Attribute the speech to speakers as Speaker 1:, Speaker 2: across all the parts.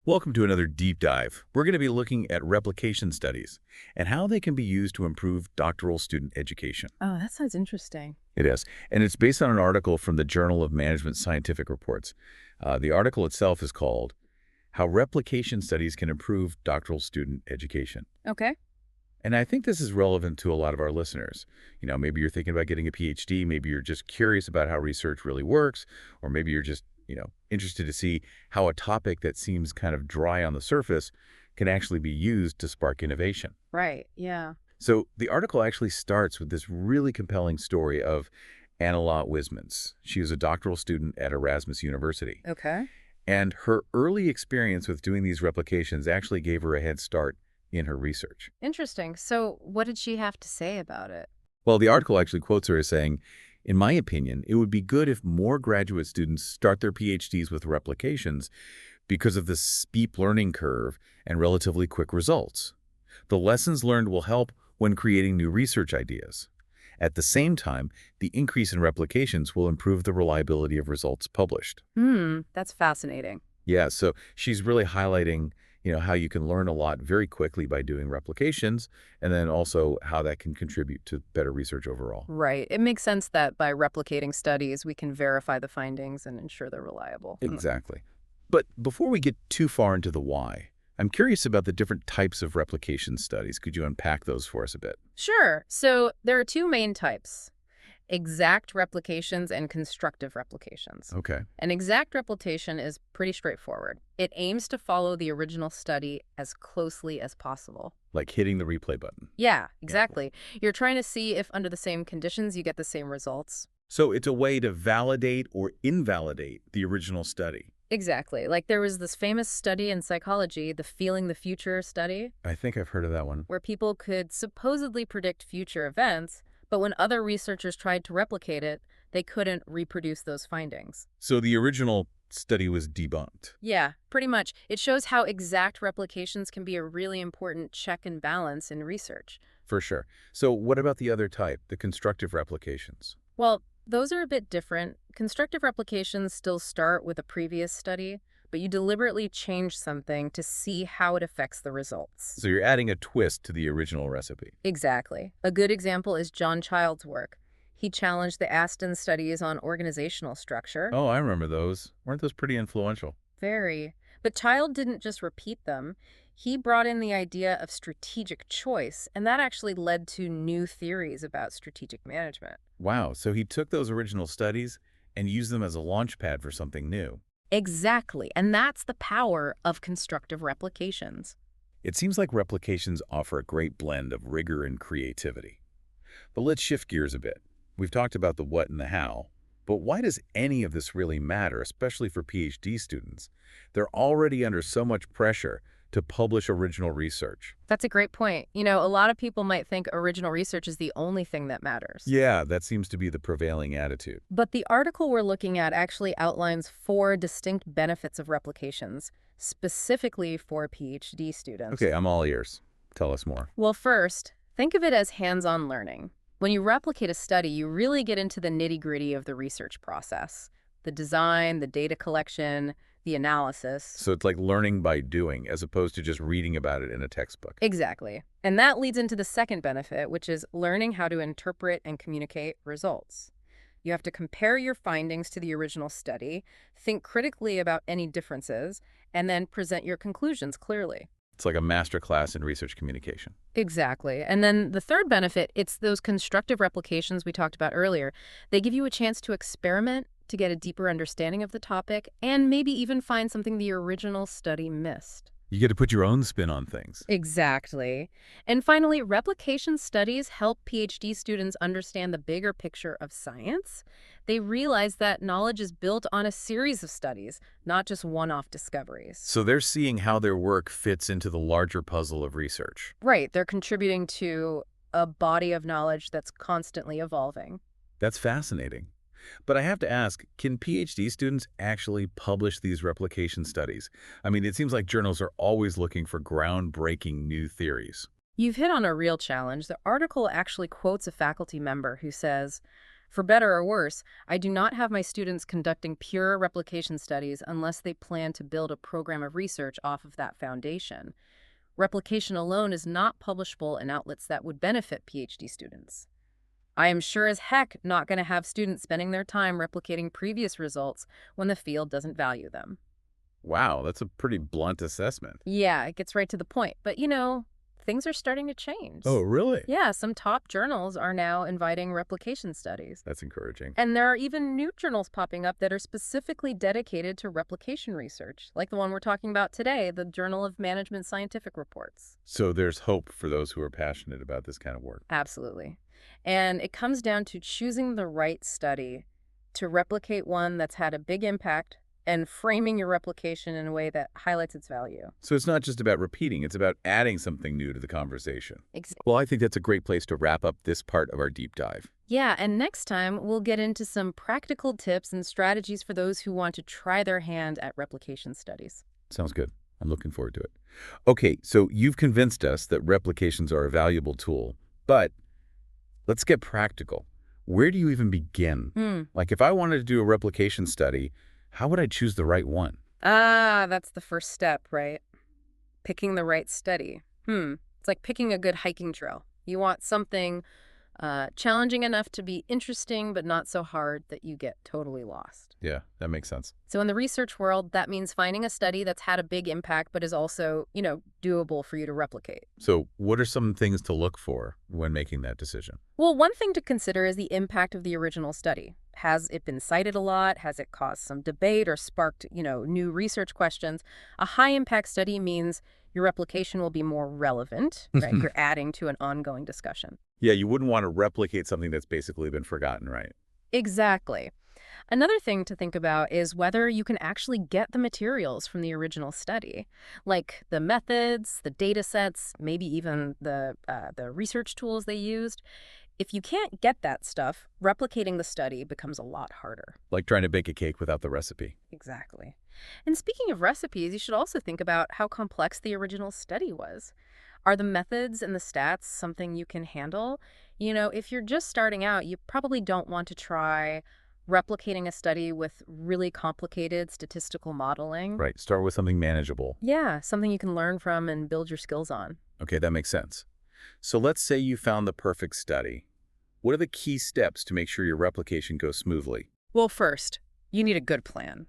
Speaker 1: Welcome to another deep dive. We're going to be looking at replication studies and how they can be used to improve doctoral student education.
Speaker 2: Oh, that sounds interesting.
Speaker 1: It is, and it's based on an article from the Journal of Management Scientific Reports. The article itself is called How Replication Studies Can Improve Doctoral Student Education.
Speaker 2: Okay.
Speaker 1: And I think this is relevant to a lot of our listeners. Maybe you're thinking about getting a PhD, maybe you're just curious about how research really works, or maybe you're just interested to see how a topic that seems kind of dry on the surface can actually be used to spark innovation.
Speaker 2: Right. Yeah.
Speaker 1: So the article actually starts with this really compelling story of Annela Wismans. She was a doctoral student at Erasmus University.
Speaker 2: Okay.
Speaker 1: And her early experience with doing these replications actually gave her a head start in her research.
Speaker 2: Interesting. So, what did she have to say about it?
Speaker 1: Well, the article actually quotes her as saying, "In my opinion, it would be good if more graduate students start their PhDs with replications because of the steep learning curve and relatively quick results. The lessons learned will help when creating new research ideas. At the same time, the increase in replications will improve the reliability of results published."
Speaker 2: That's fascinating.
Speaker 1: Yeah, so she's really highlighting how you can learn a lot very quickly by doing replications, and then also how that can contribute to better research overall.
Speaker 2: Right. It makes sense that by replicating studies, we can verify the findings and ensure they're reliable.
Speaker 1: Exactly. But before we get too far into the why, I'm curious about the different types of replication studies. Could you unpack those for us a bit?
Speaker 2: Sure. So, there are two main types: exact replications and constructive replications.
Speaker 1: Okay.
Speaker 2: An exact replication is pretty straightforward. It aims to follow the original study as closely as possible.
Speaker 1: Like hitting the replay button.
Speaker 2: Yeah, exactly. You're trying to see if under the same conditions you get the same results.
Speaker 1: So it's a way to validate or invalidate the original study.
Speaker 2: Exactly. Like there was this famous study in psychology, the Feeling the Future study,
Speaker 1: I think I've heard of that one.
Speaker 2: where people could supposedly predict future events, but when other researchers tried to replicate it, they couldn't reproduce those findings.
Speaker 1: So the original study was debunked.
Speaker 2: Yeah, pretty much. It shows how exact replications can be a really important check and balance in research.
Speaker 1: For sure. So what about the other type, the constructive replications?
Speaker 2: Well, those are a bit different. Constructive replications still start with a previous study, but you deliberately change something to see how it affects the results.
Speaker 1: So you're adding a twist to the original recipe.
Speaker 2: Exactly. A good example is John Child's work. He challenged the Aston studies on organizational structure.
Speaker 1: Oh, I remember those. Weren't those pretty influential?
Speaker 2: Very. But Child didn't just repeat them. He brought in the idea of strategic choice, and that actually led to new theories about strategic management.
Speaker 1: Wow, so he took those original studies and used them as a launch pad for something new.
Speaker 2: Exactly. And that's the power of constructive replications.
Speaker 1: It seems like replications offer a great blend of rigor and creativity. But let's shift gears a bit. We've talked about the what and the how, but why does any of this really matter, especially for PhD students? They're already under so much pressure to publish original research.
Speaker 2: That's a great point. A lot of people might think original research is the only thing that matters.
Speaker 1: Yeah, that seems to be the prevailing attitude.
Speaker 2: But the article we're looking at actually outlines 4 distinct benefits of replications, specifically for PhD students.
Speaker 1: Okay, I'm all ears. Tell us more.
Speaker 2: Well, first, think of it as hands-on learning. When you replicate a study, you really get into the nitty-gritty of the research process: the design, the data collection, the analysis.
Speaker 1: So it's like learning by doing as opposed to just reading about it in a textbook.
Speaker 2: Exactly. And that leads into the second benefit, which is learning how to interpret and communicate results. You have to compare your findings to the original study, think critically about any differences, and then present your conclusions clearly.
Speaker 1: It's like a master class in research communication.
Speaker 2: Exactly. And then the third benefit, it's those constructive replications we talked about earlier. They give you a chance to experiment, to get a deeper understanding of the topic, and maybe even find something the original study missed.
Speaker 1: You get to put your own spin on things.
Speaker 2: Exactly. And finally, replication studies help PhD students understand the bigger picture of science. They realize that knowledge is built on a series of studies, not just one-off discoveries.
Speaker 1: So they're seeing how their work fits into the larger puzzle of research.
Speaker 2: Right. They're contributing to a body of knowledge that's constantly evolving.
Speaker 1: That's fascinating. But I have to ask, can PhD students actually publish these replication studies? I mean, it seems like journals are always looking for groundbreaking new theories.
Speaker 2: You've hit on a real challenge. The article actually quotes a faculty member who says, For better or worse, I do not have my students conducting pure replication studies unless they plan to build a program of research off of that foundation. Replication alone is not publishable in outlets that would benefit PhD students. I am sure as heck not going to have students spending their time replicating previous results when the field doesn't value them.
Speaker 1: Wow, that's a pretty blunt assessment.
Speaker 2: Yeah, it gets right to the point. But, things are starting to change.
Speaker 1: Oh, really?
Speaker 2: Yeah, some top journals are now inviting replication studies.
Speaker 1: That's encouraging.
Speaker 2: And there are even new journals popping up that are specifically dedicated to replication research, like the one we're talking about today, the Journal of Management Scientific Reports.
Speaker 1: So there's hope for those who are passionate about this kind of work.
Speaker 2: Absolutely. And it comes down to choosing the right study to replicate one that's had a big impact and framing your replication in a way that highlights its value.
Speaker 1: So it's not just about repeating, it's about adding something new to the conversation.
Speaker 2: Exactly.
Speaker 1: Well, I think that's a great place to wrap up this part of our deep dive.
Speaker 2: Yeah, and next time we'll get into some practical tips and strategies for those who want to try their hand at replication studies.
Speaker 1: Sounds good. I'm looking forward to it. Okay, so you've convinced us that replications are a valuable tool, but let's get practical. Where do you even begin? Like if I wanted to do a replication study, how would I choose the right one?
Speaker 2: That's the first step, right? Picking the right study. It's like picking a good hiking trail. You want something challenging enough to be interesting, but not so hard that you get totally lost.
Speaker 1: Yeah, that makes sense.
Speaker 2: So in the research world, that means finding a study that's had a big impact, but is also, doable for you to replicate.
Speaker 1: So what are some things to look for when making that decision?
Speaker 2: Well, one thing to consider is the impact of the original study. Has it been cited a lot? Has it caused some debate or sparked, new research questions? A high-impact study means your replication will be more relevant, right? You're adding to an ongoing discussion.
Speaker 1: Yeah, you wouldn't want to replicate something that's basically been forgotten, right?
Speaker 2: Exactly. Another thing to think about is whether you can actually get the materials from the original study, like the methods, the data sets, maybe even the research tools they used. If you can't get that stuff, replicating the study becomes a lot harder.
Speaker 1: Like trying to bake a cake without the recipe.
Speaker 2: Exactly. And speaking of recipes, you should also think about how complex the original study was. Are the methods and the stats something you can handle? If you're just starting out, you probably don't want to try replicating a study with really complicated statistical modeling.
Speaker 1: Right, start with something manageable.
Speaker 2: Yeah, something you can learn from and build your skills on.
Speaker 1: Okay, that makes sense. So let's say you found the perfect study. What are the key steps to make sure your replication goes smoothly?
Speaker 2: Well, first, you need a good plan.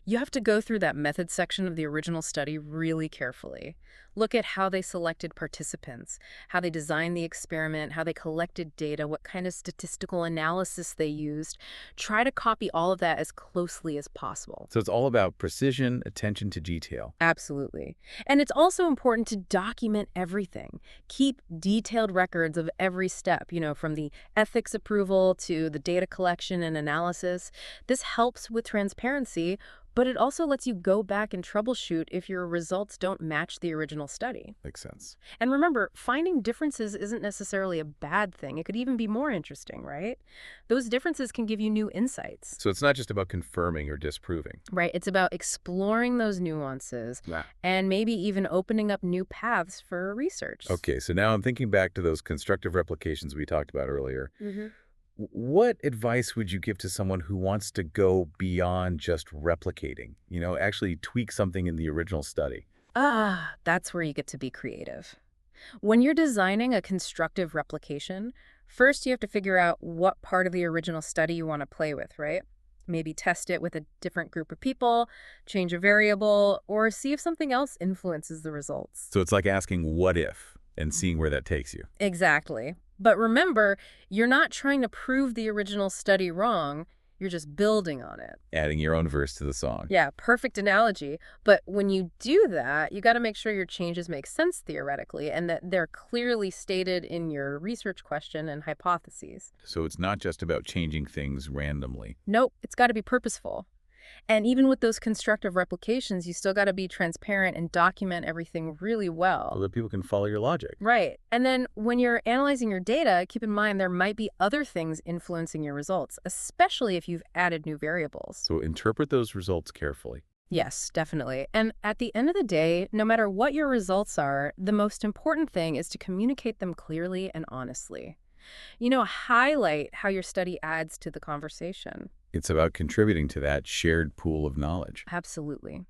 Speaker 2: You have to go through that method section of the original study really carefully. Look at how they selected participants, how they designed the experiment, how they collected data, what kind of statistical analysis they used. Try to copy all of that as closely as possible.
Speaker 1: So it's all about precision, attention to detail.
Speaker 2: Absolutely. And it's also important to document everything. Keep detailed records of every step, from the ethics approval to the data collection and analysis. This helps with transparency, but it also lets you go back and troubleshoot if your results don't match the original study.
Speaker 1: Makes sense.
Speaker 2: And remember, finding differences isn't necessarily a bad thing. It could even be more interesting, right? Those differences can give you new insights.
Speaker 1: So it's not just about confirming or disproving.
Speaker 2: Right. It's about exploring those nuances and maybe even opening up new paths for research.
Speaker 1: Okay, so now I'm thinking back to those constructive replications we talked about earlier. What advice would you give to someone who wants to go beyond just replicating, actually tweak something in the original study?
Speaker 2: That's where you get to be creative. When you're designing a constructive replication, first you have to figure out what part of the original study you want to play with, right? Maybe test it with a different group of people, change a variable, or see if something else influences the results.
Speaker 1: So it's like asking what if and seeing where that takes you.
Speaker 2: Exactly. But remember, you're not trying to prove the original study wrong. You're just building on it.
Speaker 1: Adding your own verse to the song.
Speaker 2: Yeah, perfect analogy. But when you do that, you got to make sure your changes make sense theoretically and that they're clearly stated in your research question and hypotheses.
Speaker 1: So it's not just about changing things randomly.
Speaker 2: Nope, it's got to be purposeful. And even with those constructive replications, you still got to be transparent and document everything really well.
Speaker 1: So that people can follow your logic.
Speaker 2: Right. And then when you're analyzing your data, keep in mind there might be other things influencing your results, especially if you've added new variables.
Speaker 1: So interpret those results carefully.
Speaker 2: Yes, definitely. And at the end of the day, no matter what your results are, the most important thing is to communicate them clearly and honestly. Highlight how your study adds to the conversation.
Speaker 1: It's about contributing to that shared pool of knowledge.
Speaker 2: Absolutely.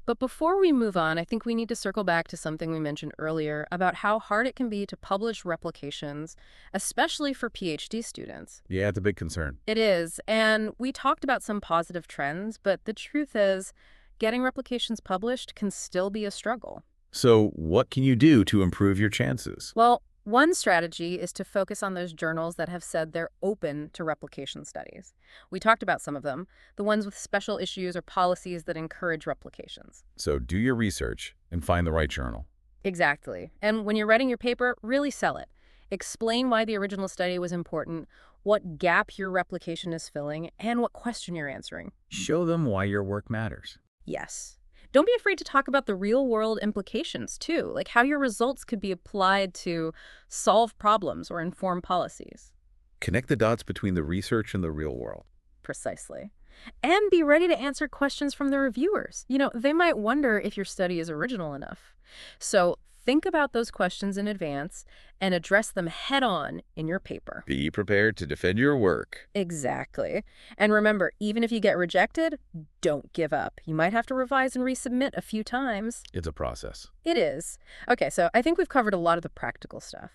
Speaker 2: But before we move on, I think we need to circle back to something we mentioned earlier about how hard it can be to publish replications, especially for PhD students.
Speaker 1: Yeah, it's a big concern.
Speaker 2: It is, and we talked about some positive trends, but the truth is, getting replications published can still be a struggle.
Speaker 1: So what can you do to improve your chances?
Speaker 2: Well, one strategy is to focus on those journals that have said they're open to replication studies. We talked about some of them, the ones with special issues or policies that encourage replications.
Speaker 1: So do your research and find the right journal.
Speaker 2: Exactly. And when you're writing your paper, really sell it. Explain why the original study was important, what gap your replication is filling, and what question you're answering.
Speaker 1: Show them why your work matters.
Speaker 2: Yes. Don't be afraid to talk about the real-world implications, too, like how your results could be applied to solve problems or inform policies.
Speaker 1: Connect the dots between the research and the real world.
Speaker 2: Precisely. And be ready to answer questions from the reviewers. They might wonder if your study is original enough. So think about those questions in advance and address them head-on in your paper.
Speaker 1: Be prepared to defend your work.
Speaker 2: Exactly. And remember, even if you get rejected, don't give up. You might have to revise and resubmit a few times.
Speaker 1: It's a process.
Speaker 2: It is. Okay, so I think we've covered a lot of the practical stuff.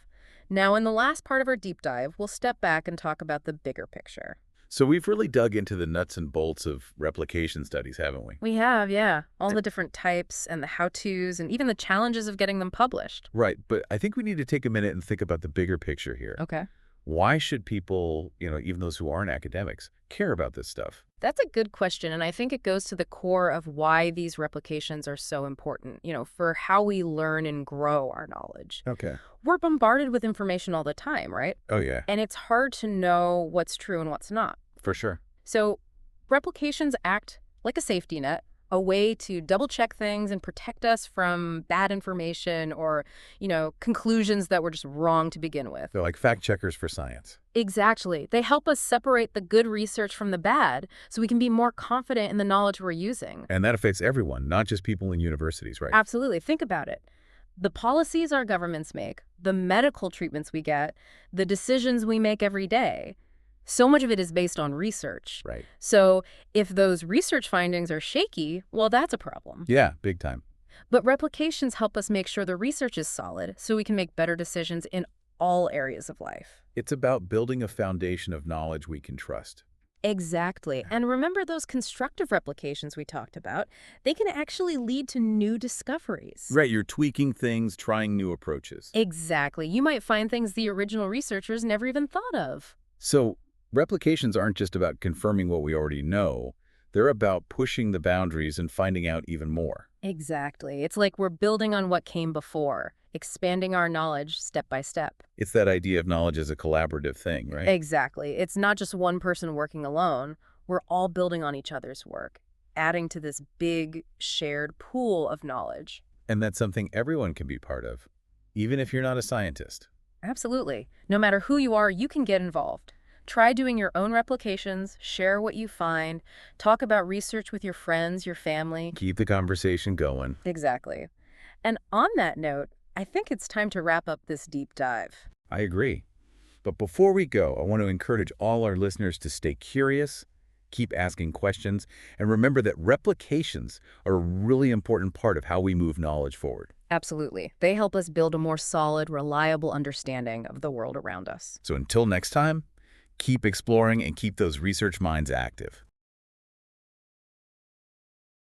Speaker 2: Now, in the last part of our deep dive, we'll step back and talk about the bigger picture.
Speaker 1: So we've really dug into the nuts and bolts of replication studies, haven't we?
Speaker 2: We have, yeah. All the different types and the how-tos and even the challenges of getting them published.
Speaker 1: Right, but I think we need to take a minute and think about the bigger picture here.
Speaker 2: Okay.
Speaker 1: Why should people, even those who aren't academics, care about this stuff?
Speaker 2: That's a good question, and I think it goes to the core of why these replications are so important, for how we learn and grow our knowledge.
Speaker 1: Okay.
Speaker 2: We're bombarded with information all the time, right?
Speaker 1: Oh, yeah,
Speaker 2: And it's hard to know what's true and what's not.
Speaker 1: for sure.
Speaker 2: So replications act like a safety net, a way to double-check things and protect us from bad information or, conclusions that were just wrong to begin with.
Speaker 1: They're like fact checkers for science.
Speaker 2: Exactly. They help us separate the good research from the bad so we can be more confident in the knowledge we're using.
Speaker 1: And that affects everyone, not just people in universities, right?
Speaker 2: Absolutely. Think about it. The policies our governments make, the medical treatments we get, the decisions we make every day, so much of it is based on research.
Speaker 1: Right.
Speaker 2: So if those research findings are shaky, well, that's a problem.
Speaker 1: Yeah, big time.
Speaker 2: But replications help us make sure the research is solid so we can make better decisions in all areas of life.
Speaker 1: It's about building a foundation of knowledge we can trust.
Speaker 2: Exactly. And remember those constructive replications we talked about? They can actually lead to new discoveries.
Speaker 1: Right, you're tweaking things, trying new approaches.
Speaker 2: Exactly. You might find things the original researchers never even thought of.
Speaker 1: So replications aren't just about confirming what we already know. They're about pushing the boundaries and finding out even more.
Speaker 2: Exactly. It's like we're building on what came before, expanding our knowledge step by step.
Speaker 1: It's that idea of knowledge as a collaborative thing, right?
Speaker 2: Exactly. It's not just one person working alone. We're all building on each other's work, adding to this big shared pool of knowledge.
Speaker 1: And that's something everyone can be part of, even if you're not a scientist.
Speaker 2: Absolutely. No matter who you are, you can get involved. Try doing your own replications, share what you find, talk about research with your friends, your family.
Speaker 1: Keep the conversation going.
Speaker 2: Exactly. And on that note, I think it's time to wrap up this deep dive.
Speaker 1: I agree. But before we go, I want to encourage all our listeners to stay curious, keep asking questions, and remember that replications are a really important part of how we move knowledge forward.
Speaker 2: Absolutely. They help us build a more solid, reliable understanding of the world around us.
Speaker 1: So until next time, keep exploring and keep those research minds active.